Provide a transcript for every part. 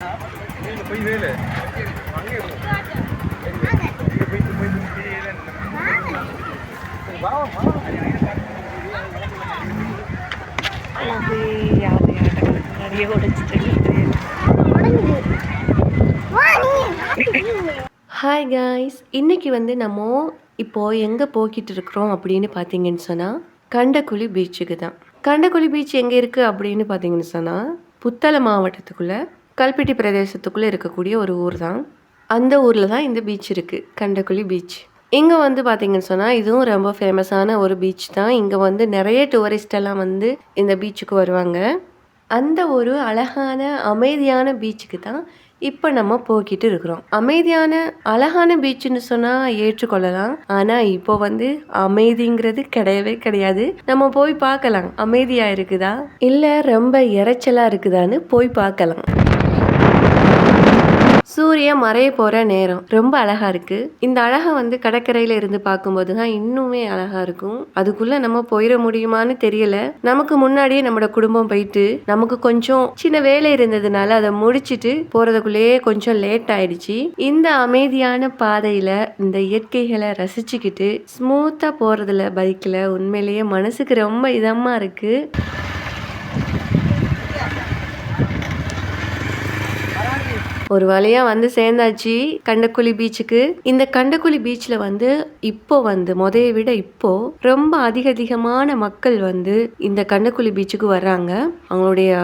Hi guys, இன்னைக்கு வந்து நம்ம இப்போது எங்கே போய்கிட்டு இருக்கிறோம் அப்படின்னு பார்த்தீங்கன்னு சொன்னால் கண்டக்குழி பீச்சுக்கு தான். கண்டக்குழி பீச் எங்கே இருக்குது அப்படின்னு பார்த்தீங்கன்னு சொன்னால் புத்தளம் மாவட்டத்துக்குள்ளே கல்பிட்டி பிரதேசத்துக்குள்ளே இருக்கக்கூடிய ஒரு ஊர் தான். அந்த ஊரில் தான் இந்த பீச் இருக்குது, கண்டக்குழி பீச். இங்கே வந்து பார்த்தீங்கன்னு சொன்னால் இதுவும் ரொம்ப ஃபேமஸான ஒரு பீச் தான். இங்கே வந்து நிறைய டூரிஸ்டெல்லாம் வந்து இந்த பீச்சுக்கு வருவாங்க. அந்த ஒரு அழகான அமைதியான பீச்சுக்கு தான் இப்போ நம்ம போய்கிட்டு இருக்கிறோம். அமைதியான அழகான பீச்சுன்னு சொன்னால் ஏற்றுக்கொள்ளலாம். ஆனால் இப்போ வந்து அமைதிங்கிறது கிடையவே கிடையாது. நம்ம போய் பார்க்கலாம், அமைதியாக இருக்குதா இல்லை ரொம்ப இறைச்சலாக இருக்குதான்னு போய் பார்க்கலாம். சூரியன் மறைய போகிற நேரம் ரொம்ப அழகாக இருக்குது. இந்த அழகை வந்து கடற்கரையில் இருந்து பார்க்கும்போது தான் இன்னுமே அழகாக இருக்கும். அதுக்குள்ளே நம்ம போயிட முடியுமான்னு தெரியல. நமக்கு முன்னாடியே நம்மளோட குடும்பம் போயிட்டு நமக்கு கொஞ்சம் சின்ன வேலை இருந்ததுனால அதை முடிச்சுட்டு போகிறதுக்குள்ளேயே கொஞ்சம் லேட் ஆயிடுச்சு. இந்த அமைதியான பாதையில் இந்த இயற்கைகளை ரசிச்சுக்கிட்டு ஸ்மூத்தாக போகிறதுல பைக்கில் உண்மையிலேயே மனசுக்கு ரொம்ப இதமாக இருக்குது. ஒரு வழியாக வந்து சேர்ந்தாச்சு கண்டக்குழி பீச்சுக்கு. இந்த கண்டக்குழி பீச்சில் வந்து இப்போ வந்து முதைய விட இப்போ ரொம்ப அதிகமான மக்கள் வந்து இந்த கண்டக்குழி பீச்சுக்கு வர்றாங்க அவங்களுடைய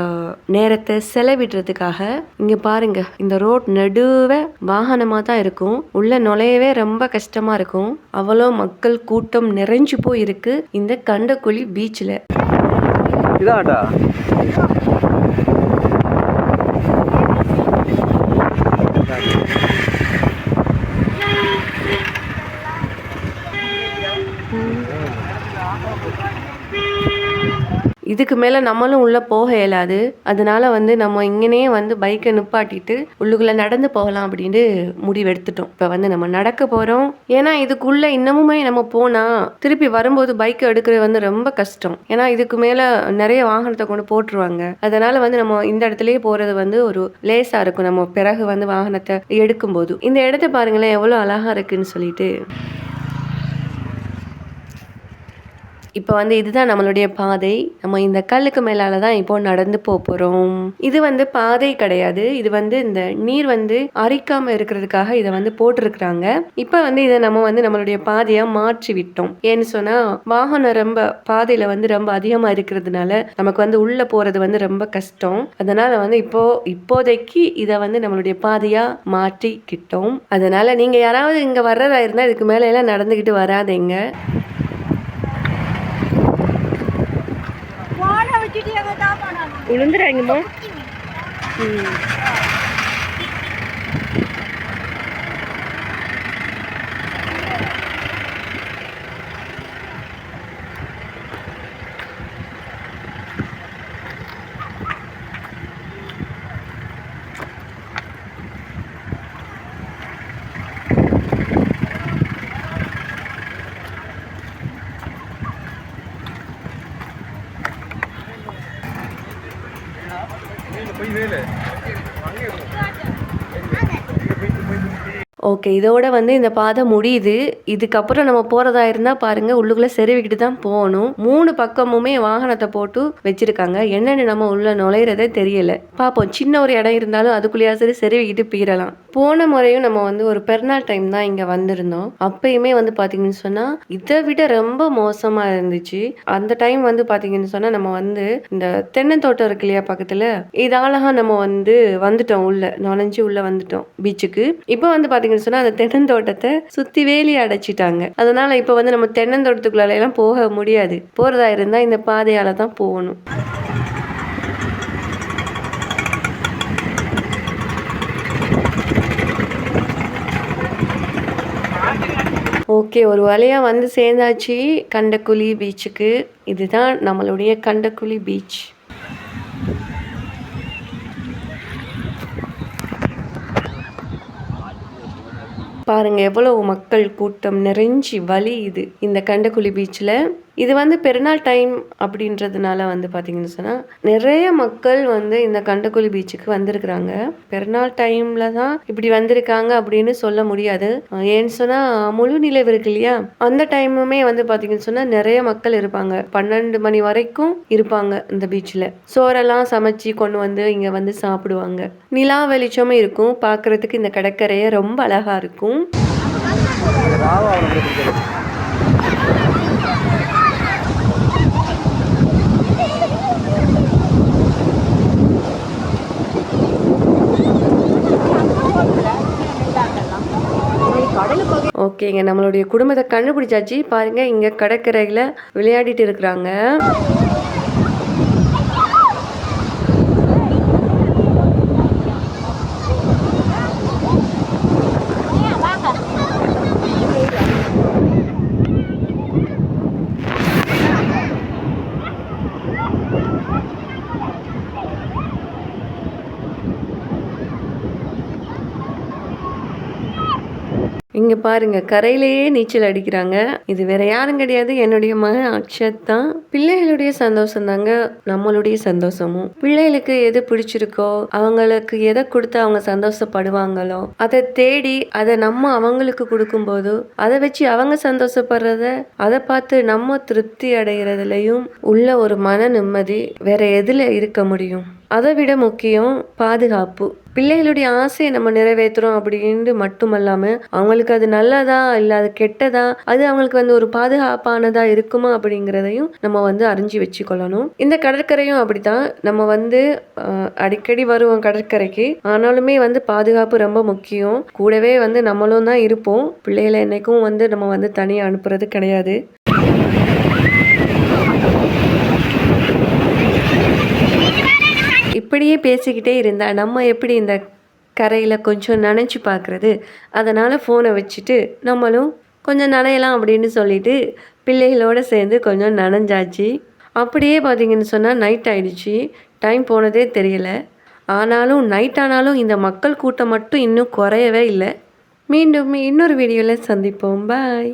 நேரத்தை செலவிடுறதுக்காக. இங்கே பாருங்க, இந்த ரோட் நடுவே வாகனமாக தான் இருக்கும். உள்ள நுழையவே ரொம்ப கஷ்டமாக இருக்கும். அவ்வளோ மக்கள் கூட்டம் நிறைஞ்சு போய் இருக்கு இந்த கண்டக்குழி பீச்சில். இதுக்கு மேலே நம்மளும் உள்ளே போக இயலாது. அதனால வந்து நம்ம இங்கனே வந்து பைக்கை நிப்பாட்டிட்டு உள்ளுக்குள்ளே நடந்து போகலாம் அப்படின்னு முடிவெடுத்துட்டோம். இப்போ வந்து நம்ம நடக்க போகிறோம். ஏன்னா இதுக்குள்ளே இன்னமுமே நம்ம போனால் திருப்பி வரும்போது பைக்கை எடுக்கிறது வந்து ரொம்ப கஷ்டம். ஏன்னா இதுக்கு மேலே நிறைய வாகனத்தை கொண்டு போட்டுருவாங்க. அதனால வந்து நம்ம இந்த இடத்துலயே போகிறது வந்து ஒரு லேசாக இருக்கும். நம்ம பிறகு வந்து வாகனத்தை எடுக்கும்போது இந்த இடத்த பாருங்களேன் எவ்வளோ அழகாக இருக்குன்னு சொல்லிட்டு. இப்போ வந்து இதுதான் நம்மளுடைய பாதை. நம்ம இந்த கல்லுக்கு மேலால தான் இப்போ நடந்து போகிறோம். இது வந்து பாதை கிடையாது. இது வந்து இந்த நீர் வந்து அரிக்காமல் இருக்கிறதுக்காக இதை வந்து போட்டிருக்கிறாங்க. இப்போ வந்து இதை நம்ம வந்து நம்மளுடைய பாதையாக மாற்றி விட்டோம். ஏன்னு சொன்னால் வாகனம் ரொம்ப பாதையில் வந்து ரொம்ப அதிகமாக இருக்கிறதுனால நமக்கு வந்து உள்ளே போகிறது வந்து ரொம்ப கஷ்டம். அதனால வந்து இப்போதைக்கு இதை வந்து நம்மளுடைய பாதையாக மாற்றிக்கிட்டோம். அதனால நீங்கள் யாராவது இங்கே வர்றதா இருந்தால் இதுக்கு மேலே எல்லாம் நடந்துக்கிட்டு வராதீங்க. விழுந்துறாங்கம்மா. ஓகே, இதோட வந்து இந்த பாதை முடியுது. இதுக்கப்புறம் நம்ம போகிறதா இருந்தால் பாருங்கள், உள்ளுக்குள்ளே செருவிக்கிட்டு தான் போகணும். 3 பக்கமுமே வாகனத்தை போட்டு வச்சுருக்காங்க. என்னென்னு நம்ம உள்ளே நுழையிறதே தெரியலை. பார்ப்போம், சின்ன ஒரு இடம் இருந்தாலும் அதுக்குள்ளேயா சரி செருவிக்கிட்டு பீரலாம். போன முறையும் நம்ம வந்து ஒரு பெருநாள் டைம் தான் இங்கே வந்திருந்தோம். அப்பயுமே வந்து பார்த்தீங்கன்னு சொன்னால் இதை விட ரொம்ப மோசமாக இருந்துச்சு. அந்த டைம் வந்து பார்த்தீங்கன்னு சொன்னால் நம்ம வந்து இந்த தென்னந்தோட்டம் இருக்கு இல்லையா பக்கத்தில், இதாலகா நம்ம வந்து வந்துட்டோம், உள்ளே நுழைஞ்சு உள்ளே வந்துட்டோம் பீச்சுக்கு. இப்போ வந்து பார்த்தீங்கன்னா சொன்னா அந்த தென்னந்தோட்டத்தை சுத்தி வேலி அடைச்சிட்டாங்க. அதனால இப்ப வந்து நம்ம தென்னந்தோட்டத்துக்குள்ள எல்லாம் போக முடியாது. போறதா இருந்தா இந்த பாதையால தான் போகணும். ஓகே, ஒரு வழியா வந்து சேர்ந்தாச்சு கண்டக்குழி பீச்சுக்கு. இதுதான் நம்மளுடைய கண்டக்குழி பீச். பாருங்க எவ்வளவு மக்கள் கூட்டம் நிறைஞ்சி வலியுது இந்த கண்டக்குழி பீச்சில். இது வந்து பெருநாள் டைம் அப்படின்றதுனால வந்து பார்த்தீங்கன்னு சொன்னா, நிறைய மக்கள் வந்து இந்த கண்டக்குழி பீச்சுக்கு வந்திருக்கிறாங்க. பெருநாள் டைம்ல தான் இப்படி வந்திருக்காங்க அப்படின்னு சொல்ல முடியாது. ஏன்னு சொன்னா, முழு நிலவு இருக்கு இல்லையா? அந்த டைமுமே வந்து பார்த்தீங்கன்னு சொன்னா, நிறைய மக்கள் இருப்பாங்க. 12 மணி வரைக்கும் இருப்பாங்க இந்த பீச்ல. சோறெல்லாம் சமைச்சு கொண்டு வந்து இங்க வந்து சாப்பிடுவாங்க. நிலா வெளிச்சமும் இருக்கும். பார்க்கறதுக்கு இந்த கடற்கரையே ரொம்ப அழகா இருக்கும். ஓகேங்க. நம்மளுடைய குடும்பத்த கண்டுபிடிச்சாச்சு. பாருங்க இங்க கடற்கரையில விளையாடிட்டு இருக்கிறாங்க. இங்க பாருங்க கரையிலேயே நீச்சல் அடிக்கிறாங்க. இது வேற யாரும் கிடையாது, என்னுடைய மகன் அக்ஷத் தான். பிள்ளைகளுடைய சந்தோஷம் தாங்க நம்மளுடைய சந்தோஷமும். பிள்ளைகளுக்கு எது பிடிச்சிருக்கோ, அவங்களுக்கு எதை கொடுத்து அவங்க சந்தோஷப்படுவாங்களோ அதை தேடி அதை நம்ம அவங்களுக்கு கொடுக்கும்போது அதை வச்சு அவங்க சந்தோஷப்படுறத அதை பார்த்து நம்ம திருப்தி அடைகிறதுலையும் உள்ள ஒரு மன நிம்மதி வேற எதுல இருக்க முடியும்? அதை விட முக்கியம் பாதுகாப்பு. பிள்ளைகளுடைய ஆசையை நம்ம நிறைவேற்றுறோம் அப்படின்னு மட்டுமல்லாமல் அவங்களுக்கு அது நல்லதா இல்லை அது கெட்டதா, அது அவங்களுக்கு வந்து ஒரு பாதுகாப்பானதா இருக்குமா அப்படிங்கிறதையும் நம்ம வந்து அறிஞ்சு வச்சுக்கொள்ளணும். இந்த கடற்கரையும் அப்படித்தான். நம்ம வந்து அடிக்கடி வருவோம் கடற்கரைக்கு, ஆனாலுமே வந்து பாதுகாப்பு ரொம்ப முக்கியம். கூடவே வந்து நம்மளும் தான் இருப்போம். பிள்ளைகளை என்னைக்கும் வந்து நம்ம வந்து தனியாக அனுப்புறது கிடையாது. இப்படியே பேசிக்கிட்டே இருந்தா நம்ம எப்படி இந்த கரையில் கொஞ்சம் நனைச்சி பார்க்குறது? அதனால் ஃபோனை வச்சுட்டு நம்மளும் கொஞ்சம் நனையலாம் அப்படின்னு சொல்லிட்டு பிள்ளைகளோடு சேர்ந்து கொஞ்சம் நனைஞ்சாச்சு. அப்படியே பார்த்தீங்கன்னு சொன்னால் நைட் ஆயிடுச்சு. டைம் போனதே தெரியல. ஆனாலும் நைட் ஆனாலும் இந்த மக்கள் கூட்டம் மட்டும் இன்னும் குறையவே இல்லை. மீண்டும் இன்னொரு வீடியோவில் சந்திப்போம். பாய்.